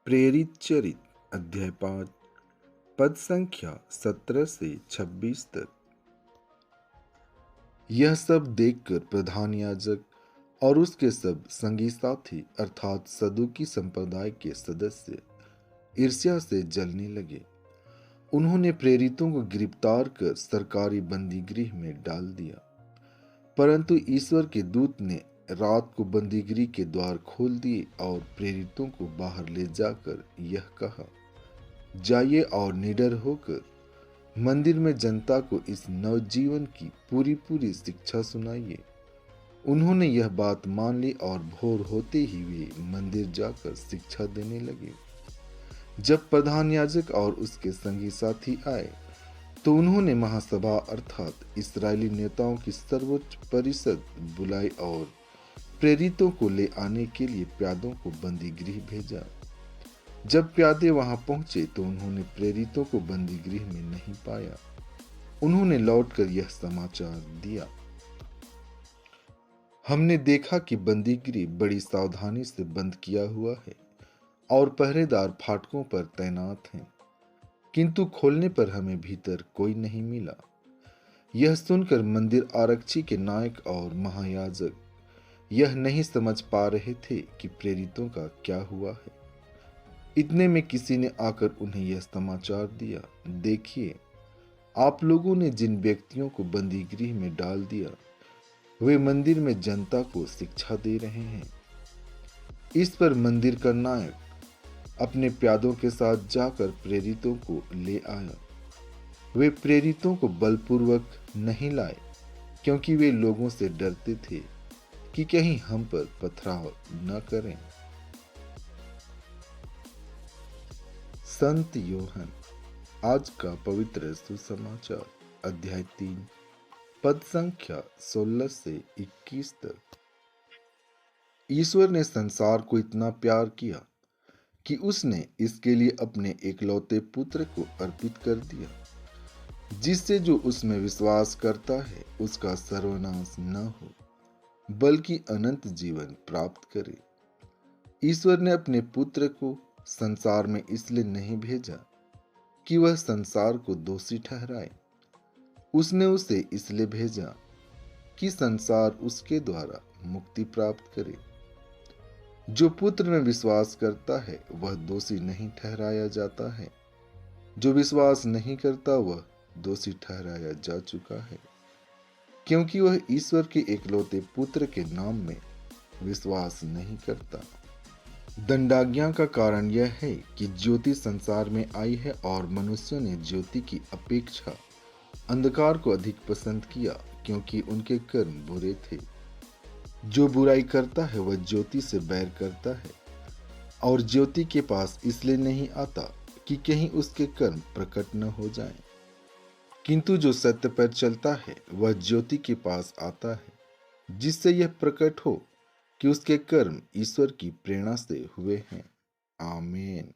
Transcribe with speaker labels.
Speaker 1: प्रेरित चरित अध्याय 5 पद संख्या 17 से 26 तक। यह सब देखकर प्रधान याजक और उसके सब संगी साथी अर्थात सदूकी संप्रदाय के सदस्य ईर्ष्या से जलने लगे। उन्होंने प्रेरितों को गिरफ्तार कर सरकारी बंदीगृह में डाल दिया। परंतु ईश्वर के दूत ने रात को बंदीगृह के द्वार खोल दिए और प्रेरितों को बाहर ले जाकर यह कहा, जाइए और निडर होकर मंदिर में जनता को इस नवजीवन की पूरी पूरी शिक्षा सुनाइए। उन्होंने यह बात मान ली और भोर होते ही वे मंदिर जाकर शिक्षा देने लगे। जब प्रधान याजक और उसके संगी साथी आए तो उन्होंने महासभा अर्थात इस्राएली नेताओं की सर्वोच्च परिषद बुलाई और प्रेरितों को ले आने के लिए प्यादों को बंदीगृह भेजा। जब प्यादे वहां पहुंचे तो उन्होंने प्रेरितों को बंदीगृह में नहीं पाया। उन्होंने लौटकर यह समाचार दिया, हमने देखा कि बंदीगृह बड़ी सावधानी से बंद किया हुआ है और पहरेदार फाटकों पर तैनात हैं, किंतु खोलने पर हमें भीतर कोई नहीं मिला। यह सुनकर मंदिर आरक्षी के नायक और महायाजक यह नहीं समझ पा रहे थे कि प्रेरितों का क्या हुआ है। इतने में किसी ने आकर उन्हें यह समाचार दिया, देखिए, आप लोगों ने जिन व्यक्तियों को बंदीगृह में डाल दिया वे मंदिर में जनता को शिक्षा दे रहे हैं। इस पर मंदिर का नायक अपने प्यादों के साथ जाकर प्रेरितों को ले आया। वे प्रेरितों को बलपूर्वक नहीं लाए क्योंकि वे लोगों से डरते थे कि कहीं हम पर पथराव न करें। संत योहन आज का पवित्र सुसमाचार अध्याय 3 पद संख्या 16 से 21 तक। ईश्वर ने संसार को इतना प्यार किया कि उसने इसके लिए अपने एकलौते पुत्र को अर्पित कर दिया, जिससे जो उसमें विश्वास करता है उसका सर्वनाश न हो बल्कि अनंत जीवन प्राप्त करे। ईश्वर ने अपने पुत्र को संसार में इसलिए नहीं भेजा कि वह संसार को दोषी ठहराए। उसने उसे इसलिए भेजा कि संसार उसके द्वारा मुक्ति प्राप्त करे। जो पुत्र में विश्वास करता है वह दोषी नहीं ठहराया जाता है, जो विश्वास नहीं करता वह दोषी ठहराया जा चुका है, क्योंकि वह ईश्वर के एकलौते पुत्र के नाम में विश्वास नहीं करता। दंडाज्ञा का कारण यह है कि ज्योति संसार में आई है और मनुष्यों ने ज्योति की अपेक्षा अंधकार को अधिक पसंद किया, क्योंकि उनके कर्म बुरे थे। जो बुराई करता है वह ज्योति से बैर करता है और ज्योति के पास इसलिए नहीं आता कि कहीं उसके कर्म प्रकट न हो जाएं। किंतु जो सत्य पर चलता है वह ज्योति के पास आता है, जिससे यह प्रकट हो कि उसके कर्म ईश्वर की प्रेरणा से हुए हैं। आमीन।